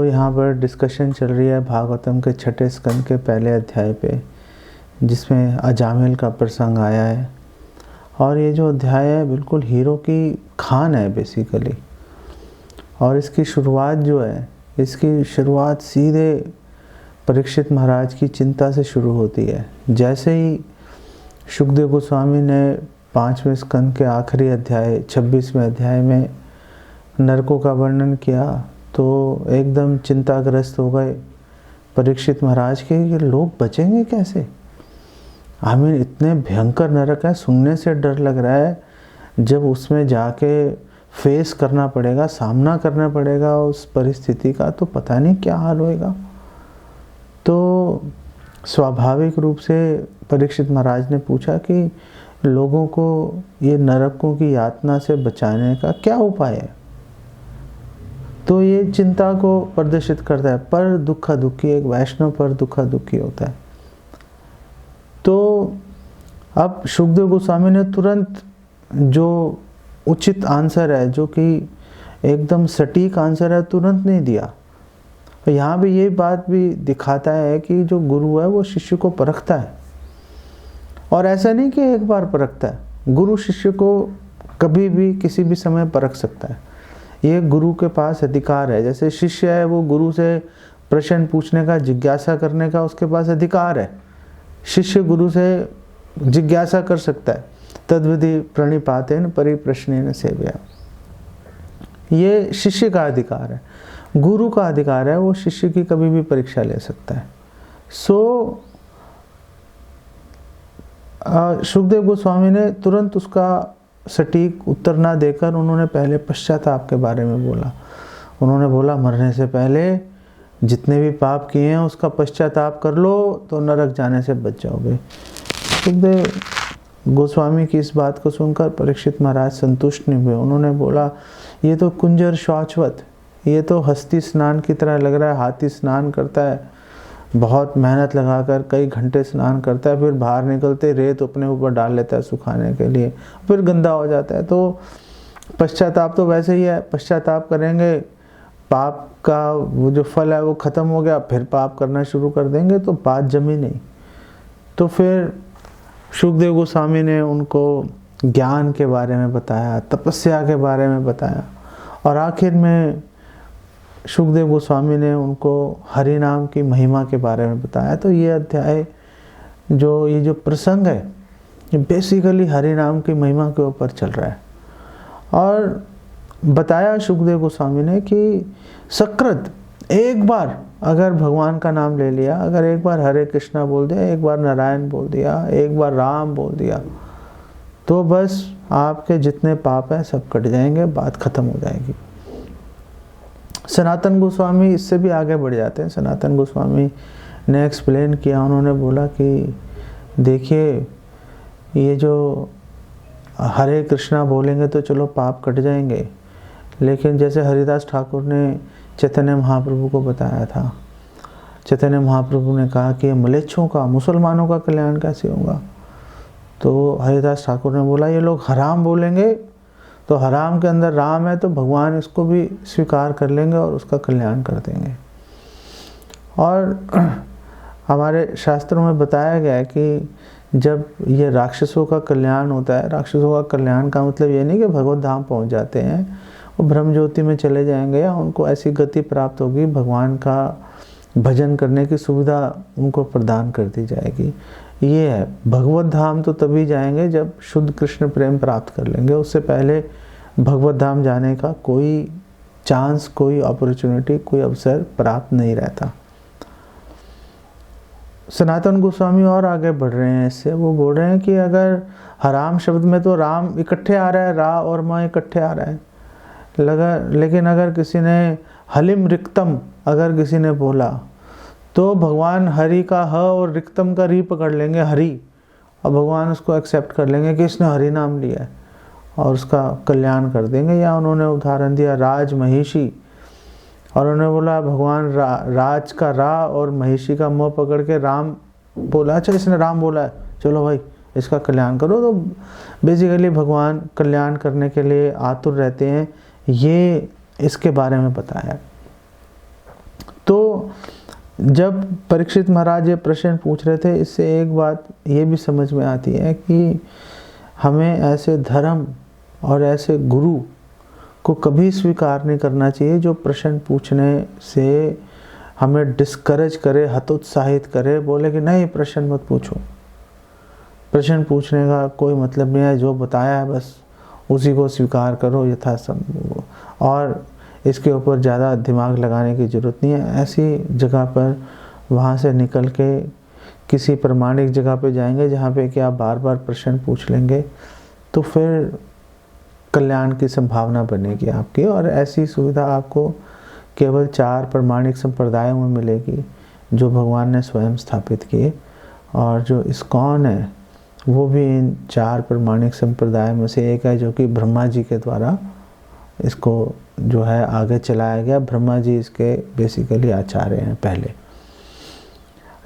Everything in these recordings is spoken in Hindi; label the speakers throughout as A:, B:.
A: यहाँ पर डिस्कशन चल रही है भागवतम के छठे स्कंद के पहले अध्याय पे, जिसमें अजामिल का प्रसंग आया है। और ये जो अध्याय है बिल्कुल हीरो की खान है बेसिकली। और इसकी शुरुआत जो है, इसकी शुरुआत सीधे परीक्षित महाराज की चिंता से शुरू होती है। जैसे ही शुकदेव गोस्वामी ने 5वें स्कंद के आखिरी अध्याय 26वें अध्याय में नरकों का वर्णन किया तो एकदम चिंताग्रस्त हो गए परीक्षित महाराज के कि लोग बचेंगे कैसे। आमीन, इतने भयंकर नरक है, सुनने से डर लग रहा है। जब उसमें जाके फेस करना पड़ेगा, सामना करना पड़ेगा उस परिस्थिति का, तो पता नहीं क्या हाल होएगा। तो स्वाभाविक रूप से परीक्षित महाराज ने पूछा कि लोगों को ये नरकों की यातना से बचाने का क्या उपाय है। तो ये चिंता को प्रदर्शित करता है। पर दुखा दुखी, एक वैष्णव पर दुखा दुखी होता है। तो अब शुकदेव गोस्वामी ने तुरंत जो उचित आंसर है, जो कि एकदम सटीक आंसर है, तुरंत नहीं दिया। यहाँ भी ये बात भी दिखाता है कि जो गुरु है वो शिष्य को परखता है। और ऐसा नहीं कि एक बार परखता है, गुरु शिष्य को कभी भी किसी भी समय परख सकता है। ये गुरु के पास अधिकार है। जैसे शिष्य है वो गुरु से प्रश्न पूछने का, जिज्ञासा करने का उसके पास अधिकार है। शिष्य गुरु से जिज्ञासा कर सकता है। तद्विधि प्रणिपातेन परिप्रश्नेन सेव्या, ये शिष्य का अधिकार है। गुरु का अधिकार है, वो शिष्य की कभी भी परीक्षा ले सकता है। शुकदेव गोस्वामी ने तुरंत उसका सटीक उत्तर ना देकर उन्होंने पहले पश्चाताप के बारे में बोला। उन्होंने बोला मरने से पहले जितने भी पाप किए हैं उसका पश्चाताप कर लो तो नरक जाने से बच जाओगे। शुकदेव गोस्वामी की इस बात को सुनकर परीक्षित महाराज संतुष्ट नहीं हुए। उन्होंने बोला ये तो कुंजर शौचवत, ये तो हस्ती स्नान की तरह लग रहा है। हाथी स्नान करता है, बहुत मेहनत लगाकर कई घंटे स्नान करता है, फिर बाहर निकलते रेत अपने ऊपर डाल लेता है सुखाने के लिए, फिर गंदा हो जाता है। तो पश्चाताप तो वैसे ही है, पश्चाताप करेंगे, पाप का वो जो फल है वो खत्म हो गया, फिर पाप करना शुरू कर देंगे तो बात जमी नहीं। तो फिर शुकदेव गोस्वामी ने उनको ज्ञान के बारे में बताया, तपस्या के बारे में बताया, और आखिर में शुकदेव गोस्वामी ने उनको हरि नाम की महिमा के बारे में बताया। तो ये अध्याय ये जो प्रसंग है ये बेसिकली हरि नाम की महिमा के ऊपर चल रहा है। और बताया शुकदेव गोस्वामी ने कि सकृत एक बार अगर भगवान का नाम ले लिया, अगर एक बार हरे कृष्णा बोल दिया, एक बार नारायण बोल दिया, एक बार राम बोल दिया, तो बस आपके जितने पाप हैं सब कट जाएंगे, बात खत्म हो जाएगी। सनातन गोस्वामी इससे भी आगे बढ़ जाते हैं। सनातन गोस्वामी ने एक्सप्लेन किया, उन्होंने बोला कि देखिए ये जो हरे कृष्णा बोलेंगे तो चलो पाप कट जाएंगे, लेकिन जैसे हरिदास ठाकुर ने चैतन्य महाप्रभु को बताया था, चैतन्य महाप्रभु ने कहा कि मलेच्छों का, मुसलमानों का कल्याण कैसे होगा। तो हरिदास ठाकुर ने बोला ये लोग हराम बोलेंगे तो हराम के अंदर राम है, तो भगवान इसको भी स्वीकार कर लेंगे और उसका कल्याण कर देंगे। और हमारे शास्त्रों में बताया गया है कि जब ये राक्षसों का कल्याण होता है, राक्षसों का कल्याण का मतलब ये नहीं कि भगवत धाम पहुंच जाते हैं, वो ब्रह्म ज्योति में चले जाएंगे या उनको ऐसी गति प्राप्त होगी, भगवान का भजन करने की सुविधा उनको प्रदान कर दी जाएगी। ये है भगवत धाम तो तभी जाएंगे जब शुद्ध कृष्ण प्रेम प्राप्त कर लेंगे। उससे पहले भगवत धाम जाने का कोई चांस, कोई अपॉर्चुनिटी, कोई अवसर प्राप्त नहीं रहता। सनातन गोस्वामी और आगे बढ़ रहे हैं इससे। वो बोल रहे हैं कि अगर हराम शब्द में तो राम इकट्ठे आ रहा है, रा और माँ इकट्ठे आ रहा है लेकिन अगर किसी ने हलिम रिक्तम अगर किसी ने बोला तो भगवान हरि का ह और रिक्तम का री पकड़ लेंगे, हरि, और भगवान उसको एक्सेप्ट कर लेंगे कि इसने हरि नाम लिया है और उसका कल्याण कर देंगे। या उन्होंने उदाहरण दिया राज महिषी, और उन्होंने बोला भगवान राज का रा और महिषी का म पकड़ के राम बोला, अच्छा इसने राम बोला है, चलो भाई इसका कल्याण करो। तो बेसिकली भगवान कल्याण करने के लिए आतुर रहते हैं, ये इसके बारे में बताया। जब परीक्षित महाराज ये प्रश्न पूछ रहे थे, इससे एक बात ये भी समझ में आती है कि हमें ऐसे धर्म और ऐसे गुरु को कभी स्वीकार नहीं करना चाहिए जो प्रश्न पूछने से हमें डिस्करेज करे, हतोत्साहित करे, बोले कि नहीं प्रश्न मत पूछो, प्रश्न पूछने का कोई मतलब नहीं है, जो बताया है बस उसी को स्वीकार करो यथासंभव, और इसके ऊपर ज़्यादा दिमाग लगाने की ज़रूरत नहीं है। ऐसी जगह पर वहाँ से निकल के किसी प्रमाणिक जगह पे जाएंगे जहाँ पे कि आप बार बार प्रश्न पूछ लेंगे, तो फिर कल्याण की संभावना बनेगी आपकी। और ऐसी सुविधा आपको केवल 4 प्रमाणिक संप्रदायों में मिलेगी जो भगवान ने स्वयं स्थापित किए, और जो इस्कॉन है वो भी इन 4 प्रमाणिक संप्रदाय में से एक है, जो कि ब्रह्मा जी के द्वारा इसको जो है आगे चलाया गया। ब्रह्मा जी इसके बेसिकली आचार्य हैं पहले।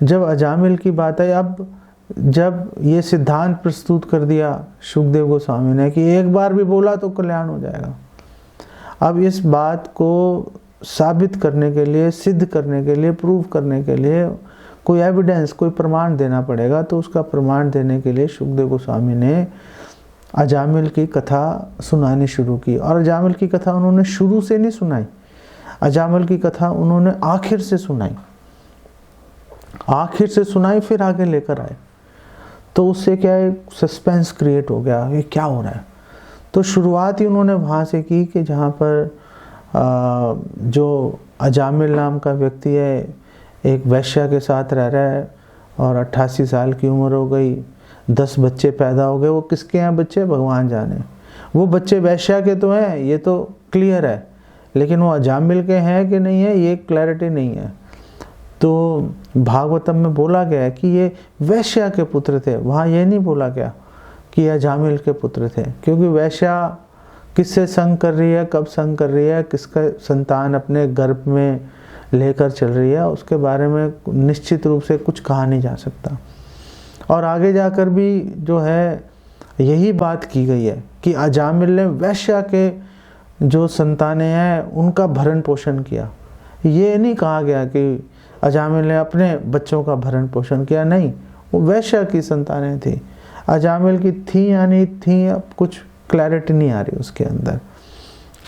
A: जब अजामिल की बात है, अब जब ये सिद्धांत प्रस्तुत कर दिया शुकदेव गोस्वामी ने कि एक बार भी बोला तो कल्याण हो जाएगा, अब इस बात को साबित करने के लिए, सिद्ध करने के लिए, प्रूव करने के लिए कोई एविडेंस, कोई प्रमाण देना पड़ेगा। तो उसका प्रमाण देने के लिए शुकदेव गोस्वामी ने अजामिल की कथा सुनानी शुरू की। और अजामिल की कथा उन्होंने शुरू से नहीं सुनाई, अजामिल की कथा उन्होंने आखिर से सुनाई, आखिर से सुनाई फिर आगे लेकर आए। तो उससे क्या है, सस्पेंस क्रिएट हो गया, ये क्या हो रहा है। तो शुरुआत ही उन्होंने वहाँ से की कि जहाँ पर जो अजामिल नाम का व्यक्ति है, एक वैश्या के साथ रह रहा है और 88 साल की उम्र हो गई, 10 बच्चे पैदा हो गए। वो किसके हैं बच्चे, भगवान जाने। वो बच्चे वैश्या के तो हैं, ये तो क्लियर है, लेकिन वो अजामिल के हैं कि नहीं है, ये क्लैरिटी नहीं है। तो भागवतम में बोला गया है कि ये वैश्या के पुत्र थे, वहाँ ये नहीं बोला गया कि ये अजामिल के पुत्र थे, क्योंकि वैश्या किससे संग कर रही है, कब संग कर रही है, किसका संतान अपने गर्भ में लेकर चल रही है, उसके बारे में निश्चित रूप से कुछ कहा नहीं जा सकता। और आगे जाकर भी जो है यही बात की गई है कि अजामिल ने वैश्या के जो संतानें हैं उनका भरण पोषण किया। ये नहीं कहा गया कि अजामिल ने अपने बच्चों का भरण पोषण किया, नहीं, वो वैश्या की संतानें थी। अजामिल की थी या नहीं थी, अब कुछ क्लैरिटी नहीं आ रही उसके अंदर।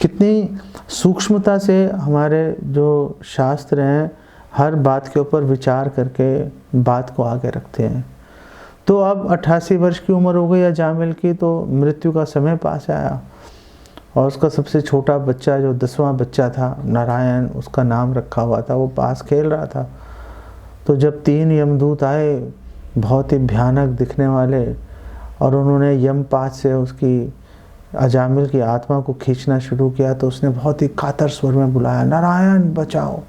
A: कितनी सूक्ष्मता से हमारे जो शास्त्र हैं हर बात के ऊपर विचार करके बात को आगे रखते हैं। तो अब 88 वर्ष की उम्र हो गई अजामिल की, तो मृत्यु का समय पास आया और उसका सबसे छोटा बच्चा जो 10वां बच्चा था, नारायण उसका नाम रखा हुआ था, वो पास खेल रहा था। तो जब 3 यमदूत आए, बहुत ही भयानक दिखने वाले, और उन्होंने यमपाश से उसकी अजामिल की आत्मा को खींचना शुरू किया, तो उसने बहुत ही कातर स्वर में बुलाया, नारायण बचाओ।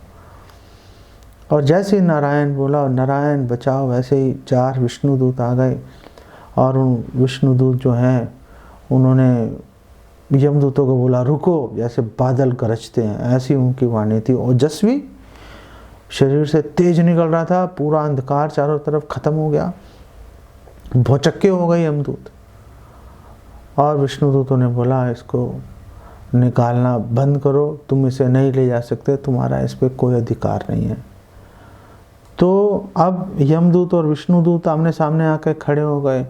A: और जैसे ही नारायण बोला और नारायण बचाओ, वैसे ही 4 विष्णुदूत आ गए। और उन विष्णुदूत जो हैं उन्होंने यमदूतों को बोला रुको, जैसे बादल गरजते हैं, ऐसी उनकी वाणी थी। ओजस्वी, शरीर से तेज निकल रहा था, पूरा अंधकार चारों तरफ खत्म हो गया, भौचक्के हो गए यमदूत। और विष्णुदूतों ने बोला इसको निकालना बंद करो, तुम इसे नहीं ले जा सकते, तुम्हारा इस पर कोई अधिकार नहीं है। तो अब यमदूत और विष्णुदूत आमने सामने आकर खड़े हो गए।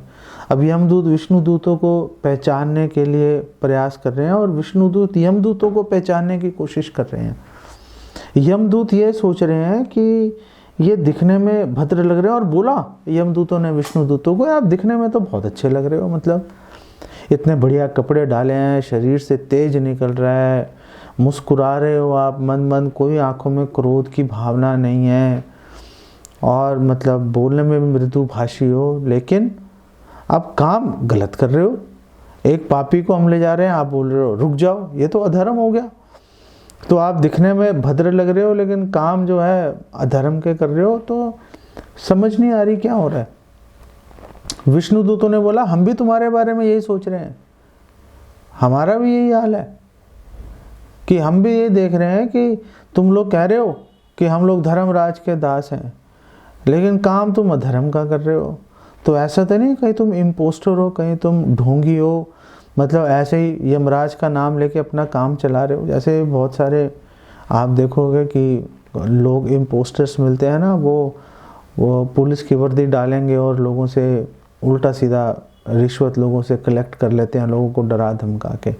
A: अब यमदूत विष्णुदूतों को पहचानने के लिए प्रयास कर रहे हैं और विष्णुदूत यमदूतों को पहचानने की कोशिश कर रहे हैं। यमदूत ये सोच रहे हैं कि ये दिखने में भद्र लग रहे हैं, और बोला यमदूतों ने विष्णुदूतों को, आप दिखने में तो बहुत अच्छे लग रहे हो, मतलब इतने बढ़िया कपड़े डाले हैं, शरीर से तेज निकल रहा है, मुस्कुरा रहे हो आप मन मन, कोई आंखों में क्रोध की भावना नहीं है, और मतलब बोलने में भी मृदु भाषी हो, लेकिन आप काम गलत कर रहे हो। एक पापी को हम ले जा रहे हैं, आप बोल रहे हो रुक जाओ, ये तो अधर्म हो गया। तो आप दिखने में भद्र लग रहे हो, लेकिन काम जो है अधर्म के कर रहे हो, तो समझ नहीं आ रही क्या हो रहा है। विष्णुदूतों ने बोला हम भी तुम्हारे बारे में यही सोच रहे हैं, हमारा भी यही हाल है कि हम भी ये देख रहे हैं कि तुम लोग कह रहे हो कि हम लोग धर्मराज के दास हैं, लेकिन काम तुम अधर्म का कर रहे हो। तो ऐसा तो नहीं कहीं तुम इम्पोस्टर हो, कहीं तुम ढोंगी हो, मतलब ऐसे ही यमराज का नाम लेके अपना काम चला रहे हो। जैसे बहुत सारे आप देखोगे कि लोग इम्पोस्टर्स मिलते हैं ना, वो पुलिस की वर्दी डालेंगे और लोगों से उल्टा सीधा रिश्वत लोगों से कलेक्ट कर लेते हैं, लोगों को डरा धमका के।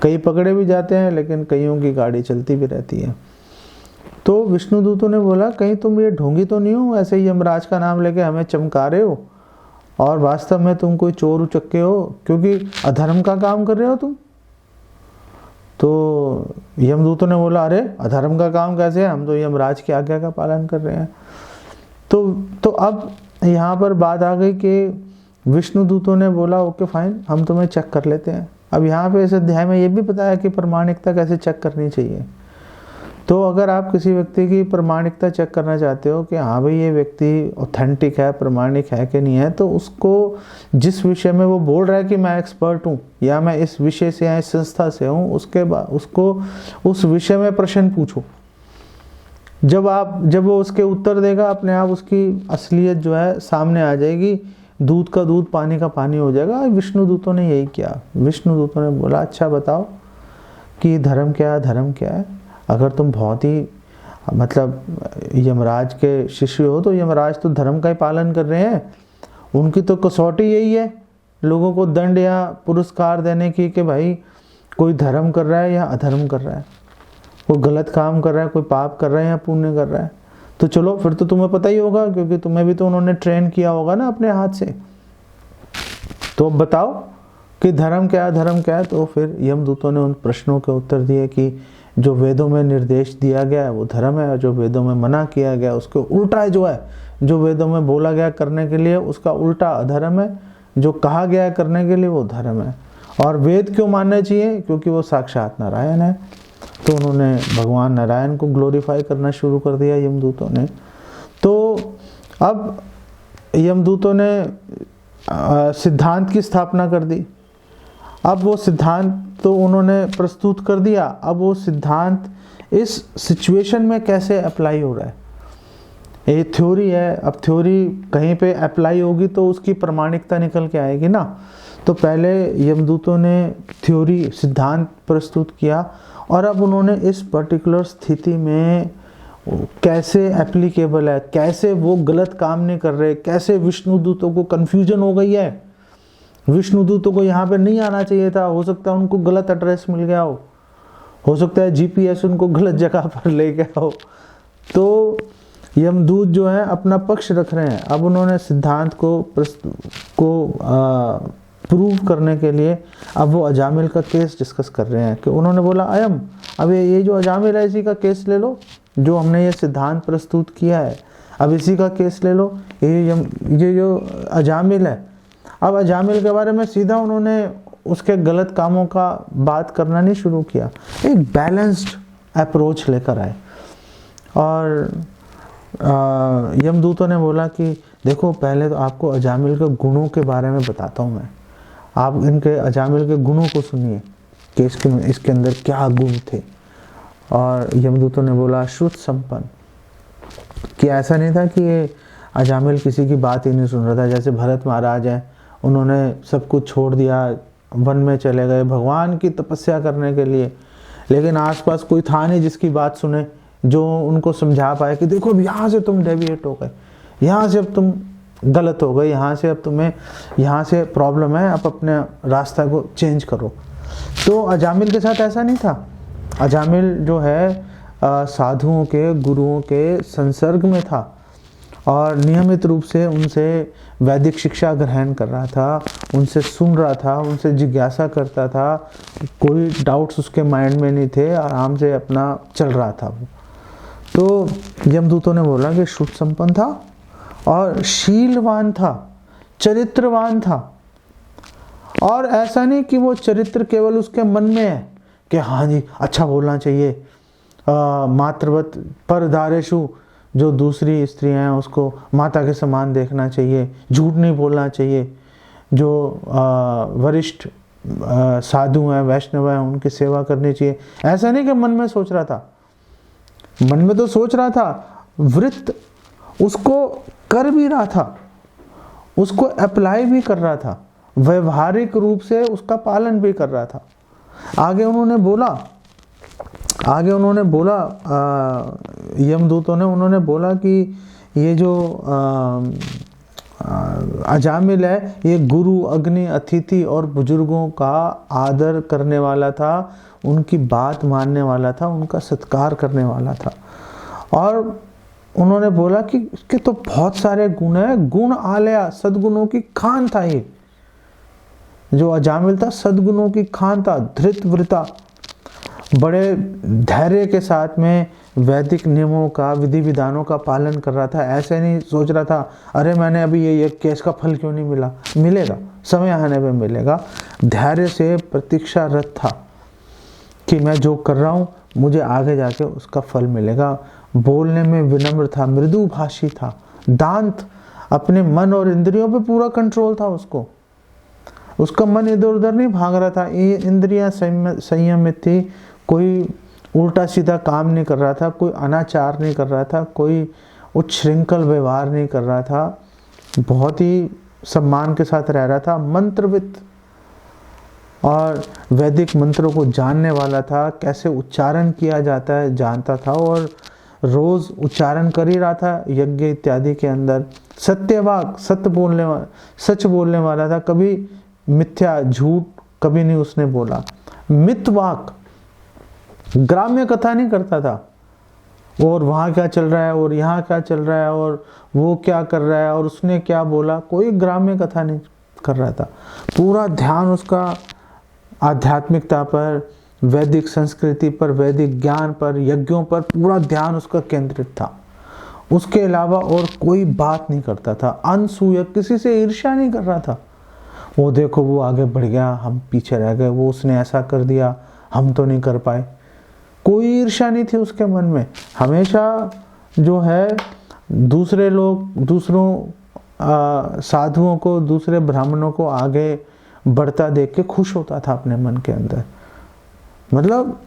A: कई पकड़े भी जाते हैं, लेकिन कईयों की गाड़ी चलती भी रहती है। तो विष्णुदूतों ने बोला, कहीं तुम ये ढोंगी तो नहीं हो, ऐसे ही यमराज का नाम लेके हमें चमका रहे हो और वास्तव में तुम कोई चोर उचक्के हो, क्योंकि अधर्म का काम कर रहे हो तुम। तो यमदूतों ने बोला, अरे अधर्म का काम कैसे है, हम तो यमराज की आज्ञा का पालन कर रहे हैं। तो अब यहाँ पर बात आ गई कि विष्णुदूतों ने बोला, ओके फाइन, हम तुम्हें चेक कर लेते हैं। अब यहाँ पे इस अध्याय में ये भी बताया कि प्रामाणिकता कैसे चेक करनी चाहिए। तो अगर आप किसी व्यक्ति की प्रामाणिकता चेक करना चाहते हो कि हाँ भाई ये व्यक्ति ऑथेंटिक है, प्रामाणिक है कि नहीं है, तो उसको जिस विषय में वो बोल रहा है कि मैं एक्सपर्ट हूँ या मैं इस विषय से या इस संस्था से हूँ, उसके बाद उसको उस विषय में प्रश्न पूछो। जब वो उसके उत्तर देगा, अपने आप उसकी असलियत जो है सामने आ जाएगी, दूध का दूध पानी का पानी हो जाएगा। विष्णुदूतों ने यही किया। विष्णुदूतों ने बोला, अच्छा बताओ कि धर्म क्या है, धर्म क्या है। अगर तुम बहुत ही मतलब यमराज के शिष्य हो तो यमराज तो धर्म का ही पालन कर रहे हैं, उनकी तो कसौटी यही है लोगों को दंड या पुरस्कार देने की कि भाई कोई धर्म कर रहा है या अधर्म कर रहा है, कोई गलत काम कर रहा है, कोई पाप कर रहा है या पुण्य कर रहा है। तो चलो फिर तो तुम्हें पता ही होगा, क्योंकि तुम्हें भी तो उन्होंने ट्रेन किया होगा ना अपने हाथ से। तो बताओ कि धर्म क्या है, धर्म क्या है। तो फिर यमदूतों ने उन प्रश्नों के उत्तर दिए कि जो वेदों में निर्देश दिया गया है वो धर्म है, और जो वेदों में मना किया गया उसके उल्टा जो है, जो वेदों में बोला गया करने के लिए उसका उल्टा अधर्म है, जो कहा गया है करने के लिए वो धर्म है। और वेद क्यों मानने चाहिए, क्योंकि वो साक्षात नारायण है। तो उन्होंने भगवान नारायण को ग्लोरीफाई करना शुरू कर दिया यमदूतों ने। तो अब यमदूतों ने सिद्धांत की स्थापना कर दी। अब वो सिद्धांत तो उन्होंने प्रस्तुत कर दिया, अब वो सिद्धांत इस सिचुएशन में कैसे अप्लाई हो रहा है। ये थ्योरी है, अब थ्योरी कहीं पे अप्लाई होगी तो उसकी प्रामाणिकता निकल के आएगी ना। तो पहले यमदूतों ने थ्योरी सिद्धांत प्रस्तुत किया, और अब उन्होंने इस पर्टिकुलर स्थिति में कैसे एप्लीकेबल है, कैसे वो गलत काम नहीं कर रहे, कैसे विष्णुदूतों को कन्फ्यूजन हो गई है, विष्णुदूतों को यहाँ पे नहीं आना चाहिए था, हो सकता है उनको गलत एड्रेस मिल गया हो सकता है जीपीएस उनको गलत जगह पर ले गया हो। तो यमदूत जो है अपना पक्ष रख रहे हैं। अब उन्होंने सिद्धांत को प्रूव करने के लिए अब वो अजामिल का केस डिस्कस कर रहे हैं कि उन्होंने बोला, अयम, अब ये जो अजामिल है इसी का केस ले लो, जो हमने ये सिद्धांत प्रस्तुत किया है, अब इसी का केस ले लो। ये जो अजामिल है, अब अजामिल के बारे में सीधा उन्होंने उसके गलत कामों का बात करना नहीं शुरू किया, एक बैलेंस्ड अप्रोच लेकर आए। और यमदूतों ने बोला कि देखो पहले तो आपको अजामिल के गुणों के बारे में बताता हूँ मैं, आप इनके अजामिल के गुणों को सुनिए कि इसके अंदर क्या गुण थे। और यमदूतों ने बोला श्रुत संपन्न, कि ऐसा नहीं था कि ये अजामिल किसी की बात ही नहीं सुन रहा था। जैसे भरत महाराज हैं, उन्होंने सब कुछ छोड़ दिया, वन में चले गए भगवान की तपस्या करने के लिए, लेकिन आसपास कोई था नहीं जिसकी बात सुने, जो उनको समझा पाए कि देखो अब यहाँ से तुम डेविएट हो गए, यहाँ से अब तुम गलत हो गए, यहाँ से अब तुम्हें यहाँ से प्रॉब्लम है, अब अपने रास्ता को चेंज करो। तो अजामिल के साथ ऐसा नहीं था। अजामिल जो है साधुओं के, गुरुओं के संसर्ग में था और नियमित रूप से उनसे वैदिक शिक्षा ग्रहण कर रहा था, उनसे सुन रहा था, उनसे जिज्ञासा करता था, कोई डाउट्स उसके माइंड में नहीं थे, आराम से अपना चल रहा था वो। तो यमदूतों ने बोला कि शुद्ध संपन्न था और शीलवान था, चरित्रवान था। और ऐसा नहीं कि वो चरित्र केवल उसके मन में है कि हाँ जी अच्छा बोलना चाहिए, मातृवत परदारेशु, जो दूसरी स्त्रियां हैं उसको माता के समान देखना चाहिए, झूठ नहीं बोलना चाहिए, जो वरिष्ठ साधु हैं, वैष्णव हैं, उनकी सेवा करनी चाहिए। ऐसा नहीं कि मन में सोच रहा था, मन में तो सोच रहा था, वृत्त उसको कर भी रहा था, उसको अप्लाई भी कर रहा था, व्यवहारिक रूप से उसका पालन भी कर रहा था। आगे उन्होंने बोला, आगे उन्होंने बोला, यमदूतों ने उन्होंने बोला कि ये जो अजामिल है ये गुरु, अग्नि, अतिथि और बुजुर्गों का आदर करने वाला था, उनकी बात मानने वाला था, उनका सत्कार करने वाला था। और उन्होंने बोला कि इसके तो बहुत सारे गुण हैं, गुण आलया, सद्गुणों की खान था। ये जो अजामिल था सद्गुणों की खान था, धृत वृता, बड़े धैर्य के साथ में वैदिक नियमों का, विधि विधानों का पालन कर रहा था। ऐसे नहीं सोच रहा था अरे मैंने अभी ये केस का फल क्यों नहीं मिला, मिलेगा, समय आने पे मिलेगा। धैर्य से प्रतीक्षारत था कि मैं जो कर रहा हूँ मुझे आगे जाके उसका फल मिलेगा। बोलने में विनम्र था, मृदु भाषी था, दांत, अपने मन और इंद्रियों पे पूरा कंट्रोल था उसको। उसका मन इधर उधर नहीं भाग रहा था, ये इंद्रियां संयमित थी, कोई उल्टा सीधा काम नहीं कर रहा था, कोई अनाचार नहीं कर रहा था, कोई उच्छृंखल व्यवहार नहीं कर रहा था, बहुत ही सम्मान के साथ रह रहा था। मंत्रविद और वैदिक मंत्रों को जानने वाला था, कैसे उच्चारण किया जाता है जानता था और रोज उच्चारण कर ही रहा था यज्ञ इत्यादि के अंदर। सत्यवाक, सच बोलने वाला था, कभी मिथ्या झूठ कभी नहीं उसने बोला। मितवाक, ग्राम्य कथा नहीं करता था, और वहाँ क्या चल रहा है और यहाँ क्या चल रहा है और वो क्या कर रहा है और उसने क्या बोला, कोई ग्राम्य कथा नहीं कर रहा था। पूरा ध्यान उसका आध्यात्मिकता पर, वैदिक संस्कृति पर, वैदिक ज्ञान पर, यज्ञों पर पूरा ध्यान उसका केंद्रित था। उसके अलावा और कोई बात नहीं करता था। अनसूया, किसी से ईर्ष्या नहीं कर रहा था। वो देखो वो आगे बढ़ गया, हम पीछे रह गए, वो उसने ऐसा कर दिया, हम तो नहीं कर पाए। कोई ईर्ष्या नहीं थी उसके मन में। हमेशा जो है दूसरे लोग, दूसरों साधुओं को, दूसरे ब्राह्मणों को आगे बढ़ता देख के खुश होता था अपने मन के अंदर। मतलब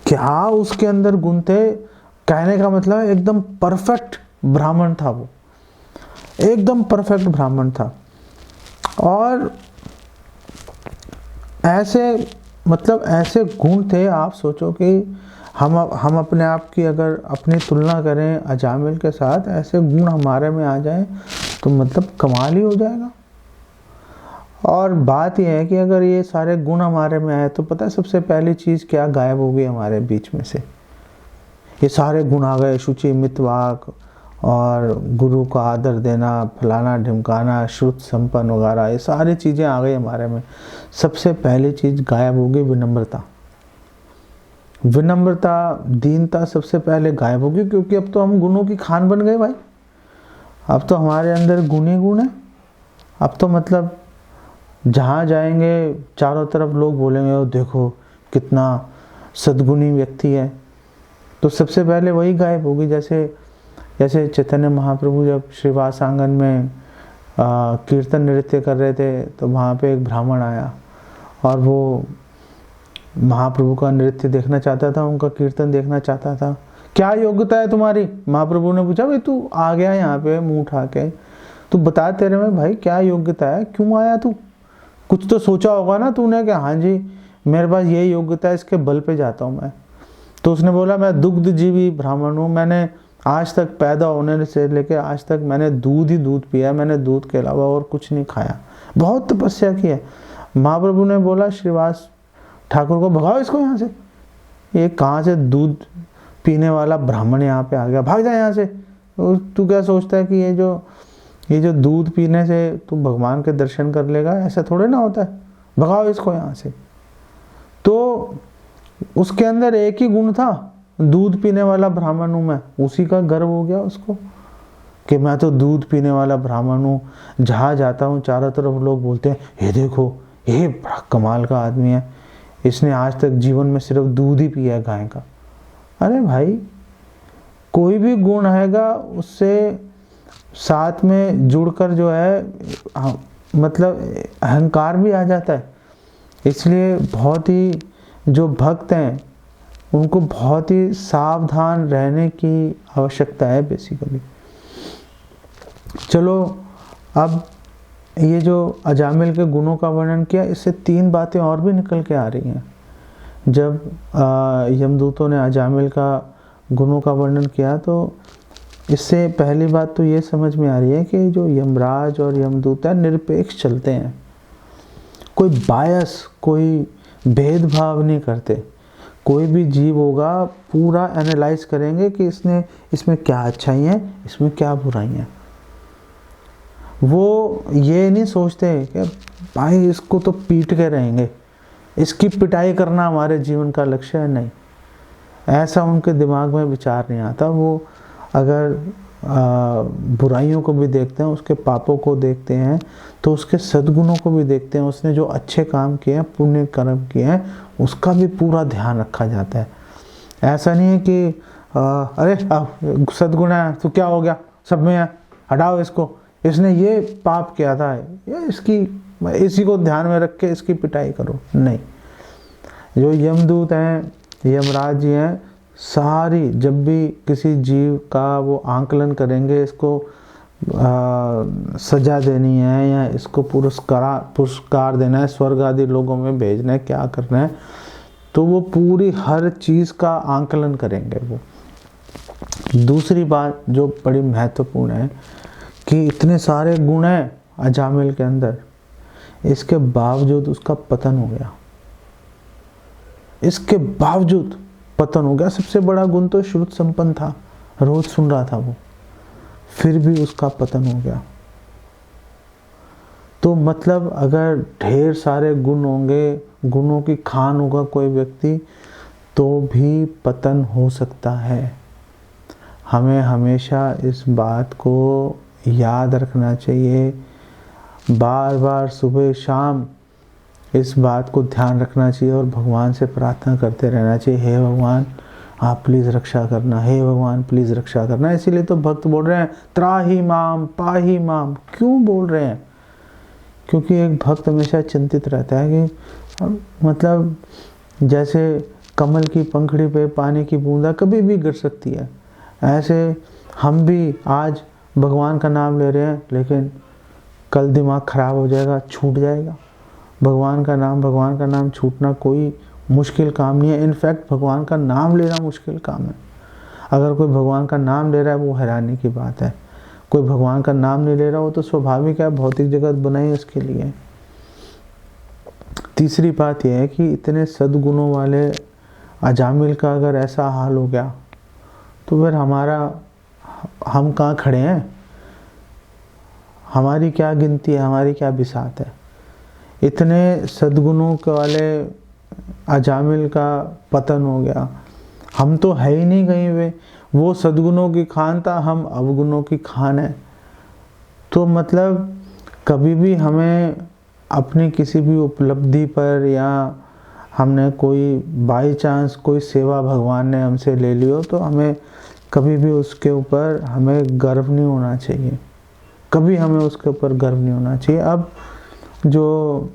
A: क्या उसके अंदर गुण थे, कहने का मतलब एकदम परफेक्ट ब्राह्मण था वो, एकदम परफेक्ट ब्राह्मण था। और ऐसे मतलब ऐसे गुण थे, आप सोचो कि हम अपने आप की अगर अपनी तुलना करें अजामिल के साथ, ऐसे गुण हमारे में आ जाएं तो मतलब कमाल ही हो जाएगा। और बात यह है कि अगर ये सारे गुण हमारे में आए तो पता है सबसे पहली चीज़ क्या गायब हो गई हमारे बीच में से। ये सारे गुण आ गए, शुचि, मितवाक और गुरु का आदर देना, फलाना ढिमकाना, श्रुत संपन्न वगैरह, ये सारी चीज़ें आ गई हमारे में। सबसे पहली चीज़ गायब हो गई विनम्रता। विनम्रता, दीनता सबसे पहले गायब होगी, क्योंकि अब तो हम गुणों की खान बन गए भाई। अब तो हमारे अंदर गुण ही गुण है। अब तो मतलब जहाँ जाएंगे चारों तरफ लोग बोलेंगे ओ देखो कितना सद्गुणी व्यक्ति है। तो सबसे पहले वही गायब होगी। जैसे चैतन्य महाप्रभु जब श्रीवास आंगन में कीर्तन नृत्य कर रहे थे तो वहाँ पे एक ब्राह्मण आया और वो महाप्रभु का नृत्य देखना चाहता था, उनका कीर्तन देखना चाहता था। क्या योग्यता है तुम्हारी? महाप्रभु ने पूछा, भाई तू आ गया यहाँ पे मुंह उठा के, तू बता तेरे में भाई क्या योग्यता है, क्यों आया तू? कुछ तो सोचा होगा ना तूने कि हाँ जी मेरे पास यही योग्यता है, इसके बल पे जाता हूँ मैं। तो उसने बोला मैं दुग्ध जीवी ब्राह्मण हूँ, मैंने आज तक पैदा होने से लेके आज तक मैंने दूध ही दूध पिया, मैंने दूध के अलावा और कुछ नहीं खाया, बहुत तपस्या की है। महाप्रभु ने बोला श्रीवास ठाकुर को, भगाओ इसको यहाँ से, ये कहाँ से दूध पीने वाला ब्राह्मण यहाँ पे आ गया, भाग जा यहाँ से। और तू क्या सोचता है कि ये जो दूध पीने से तू भगवान के दर्शन कर लेगा? ऐसा थोड़े ना होता है, भगाओ इसको यहाँ से। तो उसके अंदर एक ही गुण था, दूध पीने वाला ब्राह्मण हूँ मैं, उसी का गर्व हो गया उसको कि मैं तो दूध पीने वाला ब्राह्मण हूँ। जहाँ जाता हूँ चारों तरफ लोग बोलते हैं ये देखो ये बड़ा कमाल का आदमी है, इसने आज तक जीवन में सिर्फ दूध ही पिया है गाय का। अरे भाई कोई भी गुण आएगा उससे साथ में जुड़कर जो है मतलब अहंकार भी आ जाता है। इसलिए बहुत ही जो भक्त हैं उनको बहुत ही सावधान रहने की आवश्यकता है बेसिकली। चलो अब ये जो अजामिल के गुणों का वर्णन किया, इससे तीन बातें और भी निकल के आ रही हैं। जब यमदूतों ने अजामिल का गुणों का वर्णन किया तो इससे पहली बात तो ये समझ में आ रही है कि जो यमराज और यमदूत है निरपेक्ष चलते हैं, कोई बायस, कोई भेदभाव नहीं करते। कोई भी जीव होगा पूरा एनालाइज करेंगे कि इसमें क्या अच्छाई है, इसमें क्या बुराई है। वो ये नहीं सोचते कि भाई इसको तो पीट के रहेंगे, इसकी पिटाई करना हमारे जीवन का लक्ष्य है, नहीं, ऐसा उनके दिमाग में विचार नहीं आता। वो अगर बुराइयों को भी देखते हैं, उसके पापों को देखते हैं, तो उसके सद्गुणों को भी देखते हैं। उसने जो अच्छे काम किए हैं, पुण्य कर्म किए हैं, उसका भी पूरा ध्यान रखा जाता है। ऐसा नहीं है कि अरे सद्गुण है तो क्या हो गया, सब में है, हटाओ इसको, इसने ये पाप किया था, ये इसी को ध्यान में रख के इसकी पिटाई करो, नहीं। जो यमदूत हैं, यमराज जी हैं, सारी जब भी किसी जीव का वो आंकलन करेंगे, इसको सजा देनी है या इसको पुरस्कार देना है, स्वर्ग आदि लोगों में भेजना है, क्या करना है, तो वो पूरी हर चीज़ का आंकलन करेंगे वो। दूसरी बात जो बड़ी महत्वपूर्ण है कि इतने सारे गुण हैं अजामिल के अंदर, इसके बावजूद उसका पतन हो गया, इसके बावजूद पतन हो गया। सबसे बड़ा गुण तो श्रुत संपन्न था, रोज सुन रहा था वो, फिर भी उसका पतन हो गया। तो मतलब अगर ढेर सारे गुण होंगे, गुणों की खान होगा कोई व्यक्ति, तो भी पतन हो सकता है। हमें हमेशा इस बात को याद रखना चाहिए, बार बार सुबह शाम इस बात को ध्यान रखना चाहिए और भगवान से प्रार्थना करते रहना चाहिए, हे भगवान आप प्लीज़ रक्षा करना, हे भगवान प्लीज़ रक्षा करना। इसीलिए तो भक्त बोल रहे हैं त्राहि माम पाहि माम। क्यों बोल रहे हैं? क्योंकि एक भक्त हमेशा चिंतित रहता है कि मतलब जैसे कमल की पंखड़ी पे पानी की बूंदा कभी भी गिर सकती है, ऐसे हम भी आज भगवान का नाम ले रहे हैं, लेकिन कल दिमाग खराब हो जाएगा, छूट जाएगा। भगवान का नाम छूटना कोई मुश्किल काम नहीं है। इनफैक्ट भगवान का नाम लेना मुश्किल काम है। अगर कोई भगवान का नाम ले रहा है वो हैरानी की बात है। कोई भगवान का नाम नहीं ले रहा हो तो स्वाभाविक है, भौतिक जगत बनाई उसके लिए। तीसरी बात यह है कि इतने सद्गुणों वाले अजामिल का अगर ऐसा हाल हो गया तो फिर हम कहाँ खड़े हैं? हमारी क्या गिनती है, हमारी क्या बिसात है? इतने सद्गुणों के वाले अजामिल का पतन हो गया, हम तो है ही नहीं कहीं पे। वो सद्गुणों की खान था, हम अवगुणों की खान है। तो मतलब कभी भी हमें अपनी किसी भी उपलब्धि पर या हमने कोई बाई चांस कोई सेवा भगवान ने हमसे ले ली हो तो हमें कभी भी उसके ऊपर हमें गर्व नहीं होना चाहिए, कभी हमें उसके ऊपर गर्व नहीं होना चाहिए। अब जो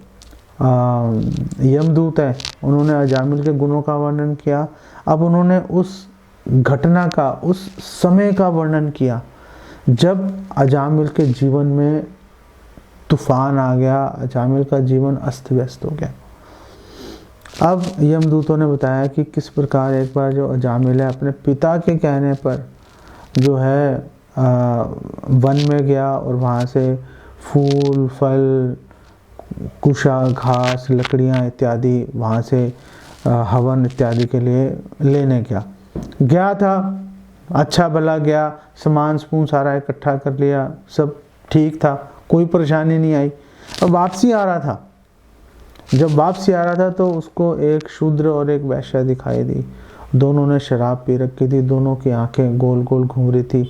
A: यमदूत है उन्होंने अजामिल के गुणों का वर्णन किया, अब उन्होंने उस घटना का, उस समय का वर्णन किया जब अजामिल के जीवन में तूफान आ गया, अजामिल का जीवन अस्त व्यस्त हो गया। अब यमदूतों ने बताया कि किस प्रकार एक बार जो अजामिल है अपने पिता के कहने पर जो है वन में गया और वहाँ से फूल फल कुशा घास लकड़ियाँ इत्यादि वहाँ से हवन इत्यादि के लिए लेने गया था। अच्छा भला गया, सामान सारा इकट्ठा कर लिया, सब ठीक था, कोई परेशानी नहीं आई। अब वापसी आ रहा था, जब वापसी आ रहा था तो उसको एक शूद्र और एक वैश्या दिखाई दी। दोनों ने शराब पी रखी थी, दोनों की आंखें गोल गोल घूम रही थी।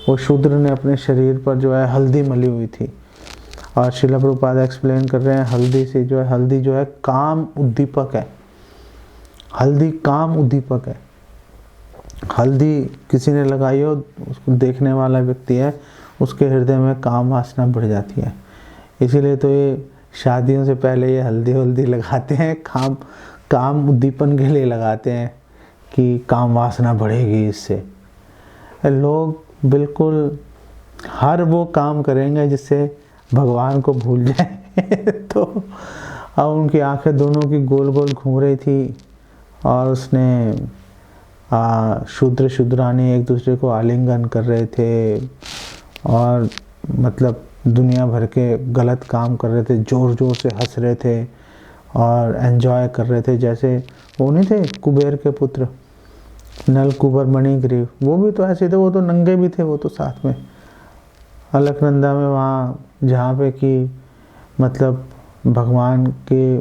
A: वो शूद्र ने अपने शरीर पर जो है हल्दी मली हुई थी और श्रील प्रभुपाद एक्सप्लेन कर रहे हैं हल्दी जो है काम उद्दीपक है। हल्दी काम उद्दीपक है। हल्दी किसी ने लगाई हो, उसको देखने वाला व्यक्ति है, उसके हृदय में काम वासना बढ़ जाती है। इसीलिए तो ये शादियों से पहले ये हल्दी लगाते हैं, काम उद्दीपन के लिए लगाते हैं कि काम वासना बढ़ेगी इससे। लोग बिल्कुल हर वो काम करेंगे जिससे भगवान को भूल जाए तो अब उनकी आंखें दोनों की गोल गोल घूम रही थी और उसने शूद्र शूद्रानी एक दूसरे को आलिंगन कर रहे थे और मतलब दुनिया भर के गलत काम कर रहे थे, ज़ोर ज़ोर से हंस रहे थे और एंजॉय कर रहे थे। जैसे वो नहीं थे कुबेर के पुत्र नल कुबर मणिग्रीव, वो भी तो ऐसे थे, वो तो नंगे भी थे, वो तो साथ में अलकनंदा में वहाँ जहाँ पे कि मतलब भगवान के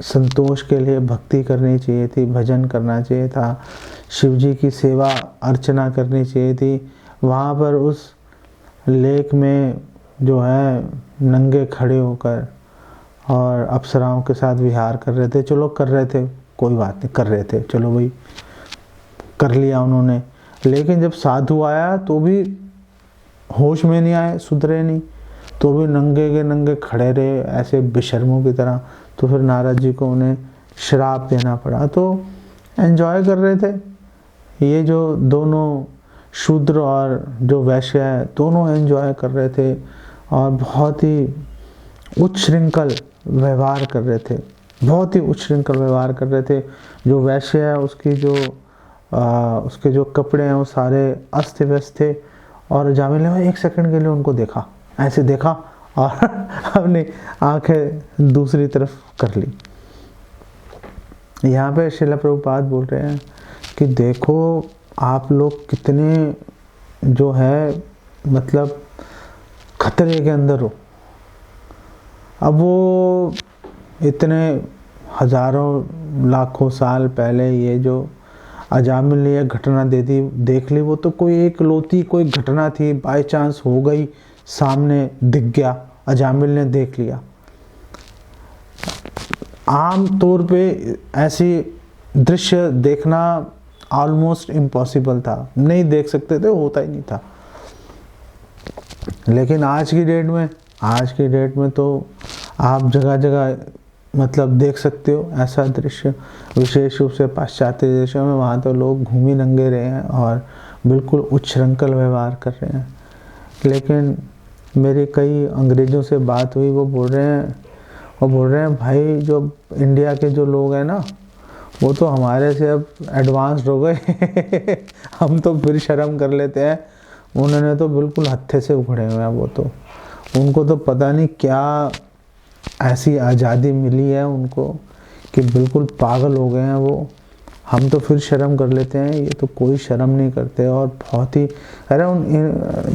A: संतोष के लिए भक्ति करनी चाहिए थी, भजन करना चाहिए था, शिव जी की सेवा अर्चना करनी चाहिए थी, वहाँ पर उस लेक में जो है नंगे खड़े होकर और अप्सराओं के साथ विहार कर रहे थे। चलो कर रहे थे, कोई बात नहीं, कर रहे थे, चलो भाई कर लिया उन्होंने। लेकिन जब साधु आया तो भी होश में नहीं आए, सुधरे नहीं, तो भी नंगे के नंगे खड़े रहे ऐसे बेशर्मों की तरह। तो फिर नारद जी को उन्हें श्राप देना पड़ा। तो एंजॉय कर रहे थे ये जो दोनों शूद्र और जो वैश्य है, दोनों एंजॉय कर रहे थे और बहुत ही उच्च श्रृंखल व्यवहार कर रहे थे, बहुत ही उच्च श्रृंखल व्यवहार कर रहे थे। जो वैश्य है उसके जो कपड़े हैं वो सारे अस्त व्यस्त थे और जामिल ने एक सेकंड के लिए उनको देखा, ऐसे देखा और अपनी आंखें दूसरी तरफ कर ली। यहाँ पे श्रील प्रभुपाद बोल रहे हैं कि देखो आप लोग कितने जो है मतलब खतरे के अंदर हो। अब वो इतने हजारों लाखों साल पहले ये जो अजामिल ने यह घटना देख ली, वो तो कोई एक लौती कोई घटना थी, बाय चांस हो गई, सामने दिख गया, अजामिल ने देख लिया। आम तौर पे ऐसी दृश्य देखना ऑलमोस्ट इम्पॉसिबल था, नहीं देख सकते थे, होता ही नहीं था। लेकिन आज की डेट में तो आप जगह जगह मतलब देख सकते हो ऐसा दृश्य, विशेष रूप से पाश्चात्य देशों में। वहाँ तो लोग घूमी नंगे रहे हैं और बिल्कुल उच्छृंखल व्यवहार कर रहे हैं। लेकिन मेरी कई अंग्रेज़ों से बात हुई, वो बोल रहे हैं भाई जो इंडिया के जो लोग हैं ना, वो तो हमारे से अब एडवांस्ड हो गए हम तो फिर शर्म कर लेते हैं, उन्होंने तो बिल्कुल हत्थे से उखड़े हुए हैं। वो तो उनको तो पता नहीं क्या ऐसी आज़ादी मिली है उनको कि बिल्कुल पागल हो गए हैं वो। हम तो फिर शर्म कर लेते हैं, ये तो कोई शर्म नहीं करते और बहुत ही अरे उन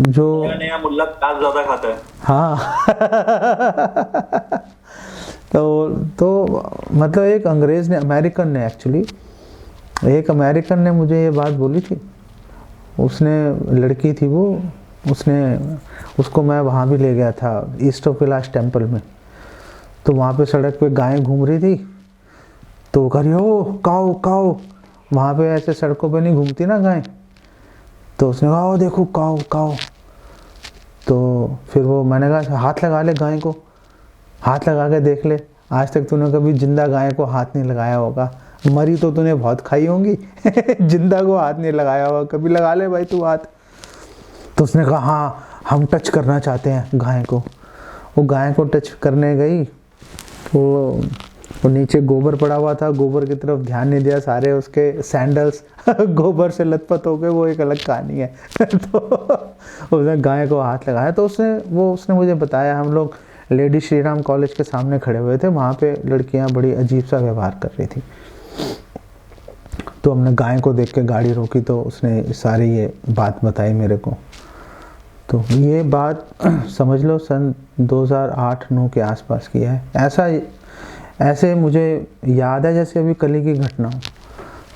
A: जो
B: नया मुल्ला प्याज ज़्यादा खाता है।
A: हाँ तो मतलब एक अंग्रेज़ ने, अमेरिकन ने मुझे ये बात बोली थी। उसने लड़की थी वो, उसको मैं वहाँ भी ले गया था ईस्ट ऑफ कैलाश टेम्पल में। तो वहाँ पे सड़क पे गायें घूम रही थी, तो कह रही हो काओ काओ, वहाँ पे ऐसे सड़कों पे नहीं घूमती ना गायें, तो उसने कहा ओ देखो काओ काओ। तो फिर वो मैंने कहा हाथ लगा ले गाय को, हाथ लगा के देख ले, आज तक तूने कभी जिंदा गाय को हाथ नहीं लगाया होगा, मरी तो तूने बहुत खाई होंगी जिंदा को हाथ नहीं लगाया होगा, कभी लगा ले भाई तू हाथ। तो उसने कहा हाँ हम टच करना चाहते हैं गाय को। वो गाय को टच करने गई तो वो नीचे गोबर पड़ा हुआ था, गोबर की तरफ ध्यान नहीं दिया, सारे उसके सैंडल्स गोबर से लथपथ हो गए, वो एक अलग कहानी है तो उसने गाय को हाथ लगाया। तो उसने मुझे बताया, हम लोग लेडी श्री राम कॉलेज के सामने खड़े हुए थे, वहाँ पे लड़कियाँ बड़ी अजीब सा व्यवहार कर रही थी। तो हमने गाय को देख के गाड़ी रोकी, तो उसने सारी ये बात बताई मेरे को। तो ये बात समझ लो सन 2008-9 के आसपास की है। ऐसे मुझे याद है जैसे अभी कल की घटना हो।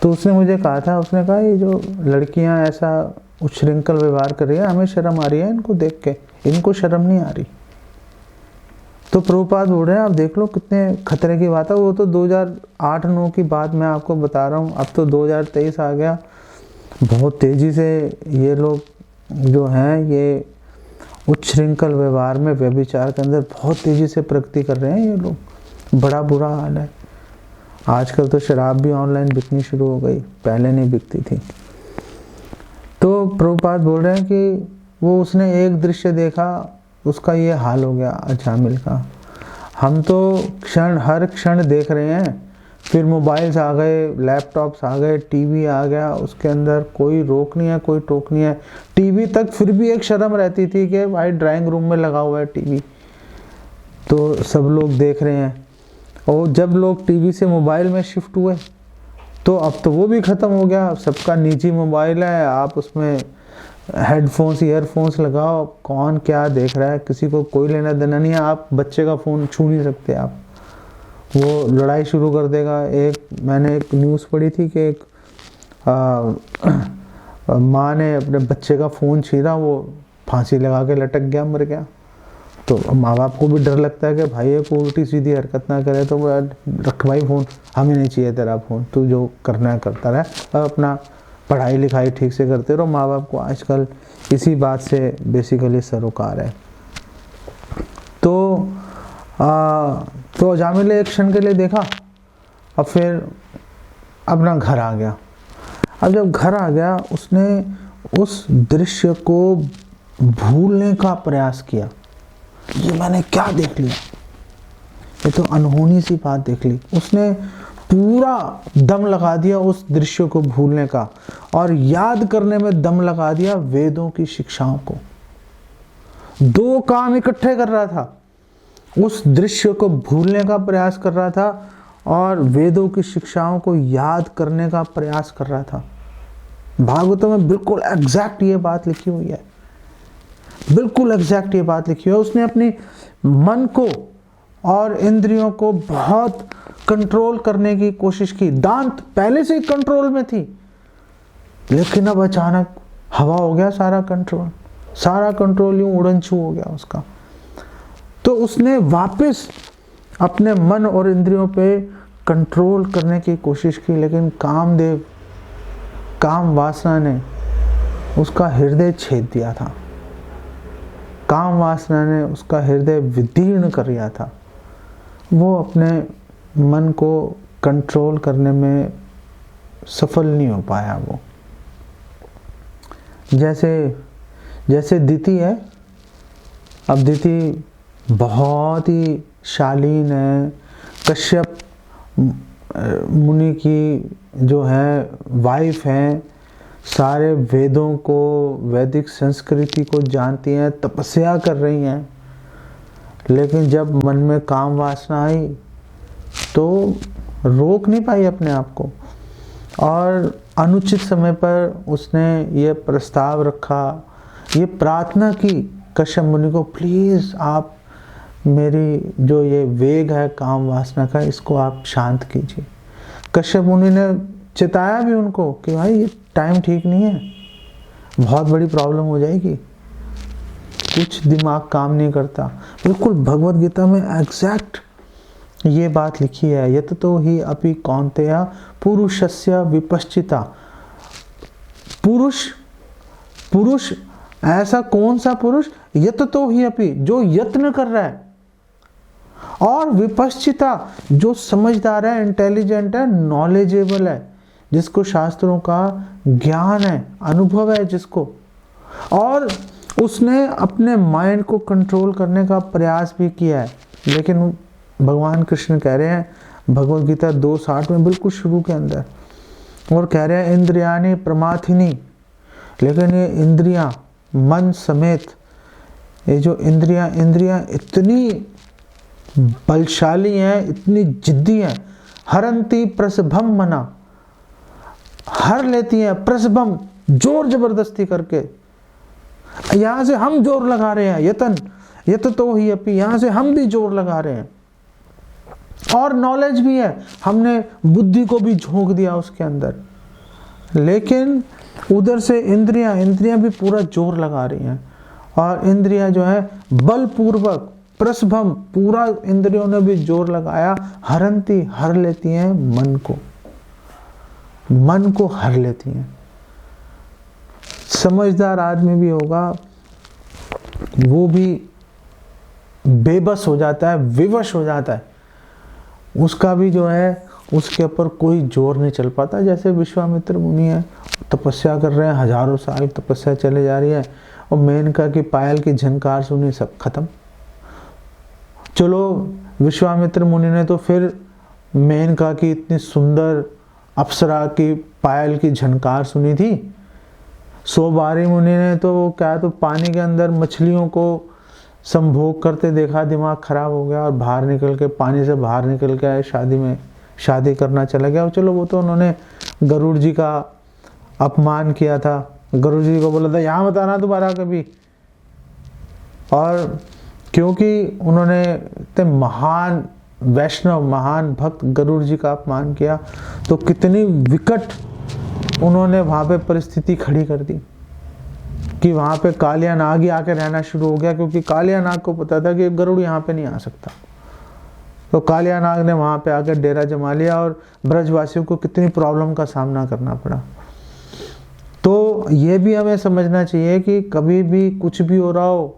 A: तो उसने मुझे कहा था, उसने कहा ये जो लड़कियां ऐसा उच्छृंखल व्यवहार कर रही है, हमें शर्म आ रही है इनको देख के, इनको शर्म नहीं आ रही। तो प्रभुपाद बोल रहे हैं आप देख लो कितने खतरे की बात है। वो तो 2008-9 की बात मैं आपको बता रहा हूँ, अब तो 2023 आ गया। बहुत तेज़ी से ये लोग जो हैं ये उच्छृंखल व्यवहार में, व्यभिचार के अंदर बहुत तेज़ी से प्रगति कर रहे हैं ये लोग। बड़ा बुरा हाल है। आजकल तो शराब भी ऑनलाइन बिकनी शुरू हो गई, पहले नहीं बिकती थी। तो प्रभुपाद बोल रहे हैं कि वो उसने एक दृश्य देखा, उसका ये हाल हो गया अजामिल का। हम तो हर क्षण देख रहे हैं फिर मोबाइल्स आ गए, लैपटॉप्स आ गए, टीवी आ गया, उसके अंदर कोई रोक नहीं है, कोई टोक नहीं है। टीवी तक फिर भी एक शर्म रहती थी कि भाई ड्राइंग रूम में लगा हुआ है टीवी, तो सब लोग देख रहे हैं। और जब लोग टीवी से मोबाइल में शिफ्ट हुए तो अब तो वो भी ख़त्म हो गया, सबका निजी मोबाइल है, आप उसमें हेडफोन्स ईयरफोन्स लगाओ, कौन क्या देख रहा है किसी को कोई लेना देना नहीं है। आप बच्चे का फ़ोन छू नहीं सकते, आप वो लड़ाई शुरू कर देगा। मैंने एक न्यूज़ पढ़ी थी कि एक माँ ने अपने बच्चे का फ़ोन छीना, वो फांसी लगा के लटक गया, मर गया। तो माँ बाप को भी डर लगता है कि भाई ये को उल्टी सीधी हरकत ना करे, तो रख भाई फ़ोन, हमें नहीं चाहिए तेरा फ़ोन, तू जो करना है करता रहे, और अपना पढ़ाई लिखाई ठीक से करते रहो। माँ बाप को आजकल इसी बात से बेसिकली सरोकार है। तो अजामिल ने एक क्षण के लिए देखा, और फिर अपना घर आ गया। अब जब घर आ गया उसने उस दृश्य को भूलने का प्रयास किया। ये मैंने क्या देख लिया, ये तो अनहोनी सी बात देख ली। उसने पूरा दम लगा दिया उस दृश्य को भूलने का, और याद करने में दम लगा दिया वेदों की शिक्षाओं को। दो काम इकट्ठे कर रहा था, उस दृश्य को भूलने का प्रयास कर रहा था और वेदों की शिक्षाओं को याद करने का प्रयास कर रहा था। भागवतों में बिल्कुल एग्जैक्ट ये बात लिखी हुई है, बिल्कुल एग्जैक्ट ये बात लिखी हुई है। उसने अपनी मन को और इंद्रियों को बहुत कंट्रोल करने की कोशिश की। दांत पहले से ही कंट्रोल में थी, लेकिन अब अचानक हवा हो गया सारा कंट्रोल यूं उड़न छू हो गया उसका। तो उसने वापस अपने मन और इंद्रियों पे कंट्रोल करने की कोशिश की, लेकिन काम वासना ने उसका हृदय छेद दिया था। काम वासना ने उसका हृदय विदीर्ण कर दिया था। वो अपने मन को कंट्रोल करने में सफल नहीं हो पाया। वो जैसे दिति है, अब दिति बहुत ही शालीन है, कश्यप मुनि की जो है वाइफ है, सारे वेदों को, वैदिक संस्कृति को जानती हैं, तपस्या कर रही हैं, लेकिन जब मन में काम वासना आई तो रोक नहीं पाई अपने आप को, और अनुचित समय पर उसने ये प्रस्ताव रखा, ये प्रार्थना की कश्यप मुनि को, प्लीज़ आप मेरी जो ये वेग है काम वासना का, इसको आप शांत कीजिए। कश्यप मुनि ने चिताया भी उनको कि भाई ये टाइम ठीक नहीं है, बहुत बड़ी प्रॉब्लम हो जाएगी, कुछ दिमाग काम नहीं करता। बिल्कुल भगवत गीता में एग्जैक्ट ये बात लिखी है, यत तो ही अपि कौन्तेय पुरुषस्य विपश्चिता। पुरुष ऐसा कौन सा पुरुष, यत तो ही अपि, जो यत्न कर रहा है, और विपश्चिता, जो समझदार है, इंटेलिजेंट है, नॉलेजेबल है, जिसको शास्त्रों का ज्ञान है, अनुभव है जिसको, और उसने अपने माइंड को कंट्रोल करने का प्रयास भी किया है। लेकिन भगवान कृष्ण कह रहे हैं भगवत गीता 2:60 में बिल्कुल शुरू के अंदर, और कह रहे हैं इंद्रियाणि प्रमाथिनी। लेकिन ये इंद्रियां मन समेत, ये जो इंद्रियां इतनी बलशाली हैं, इतनी जिद्दी हैं, हरंती प्रसभम मना, हर लेती हैं प्रसभम, जोर जबरदस्ती करके। यहां से हम जोर लगा रहे हैं, यत तो ही अपि, यहां से हम भी जोर लगा रहे हैं, और नॉलेज भी है, हमने बुद्धि को भी झोंक दिया उसके अंदर। लेकिन उधर से इंद्रियां भी पूरा जोर लगा रही हैं, और इंद्रियां जो है बलपूर्वक प्रसभम, पूरा इंद्रियों ने भी जोर लगाया, हरंती, हर लेती हैं मन को हर लेती हैं। समझदार आदमी भी होगा, वो भी बेबस हो जाता है, विवश हो जाता है, उसका भी जो है उसके ऊपर कोई जोर नहीं चल पाता। जैसे विश्वामित्र मुनि है, तपस्या कर रहे हैं, हजारों साल तपस्या चले जा रही है, और मेनका की पायल की झनकार सुनी, सब खत्म। चलो विश्वामित्र मुनि ने तो फिर मेनका की इतनी सुंदर अप्सरा की पायल की झनकार सुनी थी। सोबारी मुनि ने तो क्या तो पानी के अंदर मछलियों को संभोग करते देखा, दिमाग खराब हो गया और बाहर निकल के, पानी से बाहर निकल के आए, शादी करना चला गया। और चलो वो तो उन्होंने गरुड़ जी का अपमान किया था, गरुड़ जी को बोला था यहाँ मत आना दोबारा कभी। और क्योंकि उन्होंने इतने महान वैष्णव, महान भक्त गरुड़ जी का अपमान किया, तो कितनी विकट उन्होंने वहाँ पे परिस्थिति खड़ी कर दी कि वहाँ पे कालिया नाग ही आके रहना शुरू हो गया, क्योंकि कालिया नाग को पता था कि गरुड़ यहाँ पे नहीं आ सकता। तो कालिया नाग ने वहाँ पे आकर डेरा जमा लिया और ब्रजवासियों को कितनी प्रॉब्लम का सामना करना पड़ा। तो ये भी हमें समझना चाहिए कि कभी भी कुछ भी हो रहा हो,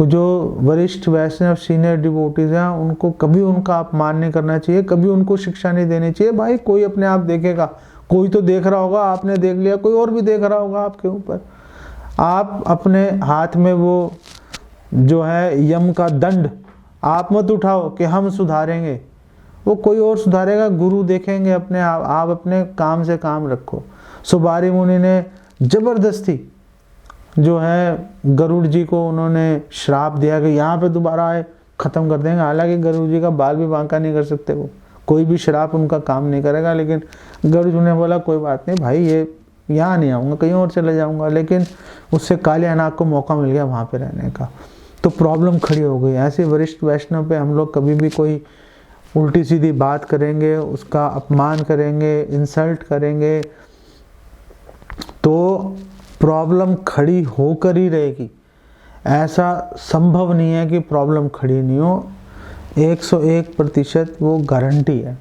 A: जो वरिष्ठ वैष्णव सीनियर डिवोटीज हैं उनको कभी उनका अपमान नहीं करना चाहिए, कभी उनको शिक्षा नहीं देनी चाहिए। भाई कोई अपने आप देखेगा, कोई तो देख रहा होगा, आपने देख लिया, कोई और भी देख रहा होगा आपके ऊपर। आप अपने हाथ में वो जो है यम का दंड आप मत उठाओ कि हम सुधारेंगे, वो कोई और सुधारेगा, गुरु देखेंगे अपने आप अपने काम से काम रखो। सुबारी मुनि ने जबरदस्ती जो है गरुड़ जी को उन्होंने श्राप दिया कि यहाँ पे दोबारा आए खत्म कर देंगे। हालांकि गरुड़ जी का बाल भी बांका नहीं कर सकते, वो कोई भी श्राप उनका काम नहीं करेगा। लेकिन गरुड़ जी ने बोला कोई बात नहीं भाई, ये यहाँ नहीं आऊँगा, कहीं और चले जाऊँगा। लेकिन उससे कालिया नाग को मौका मिल गया वहाँ पे रहने का, तो प्रॉब्लम खड़ी हो गई। ऐसे वरिष्ठ वैष्णव पे हम लोग कभी भी कोई उल्टी सीधी बात करेंगे, उसका अपमान करेंगे, इंसल्ट करेंगे, तो प्रॉब्लम खड़ी होकर ही रहेगी। ऐसा संभव नहीं है कि प्रॉब्लम खड़ी नहीं हो। 101% वो गारंटी है।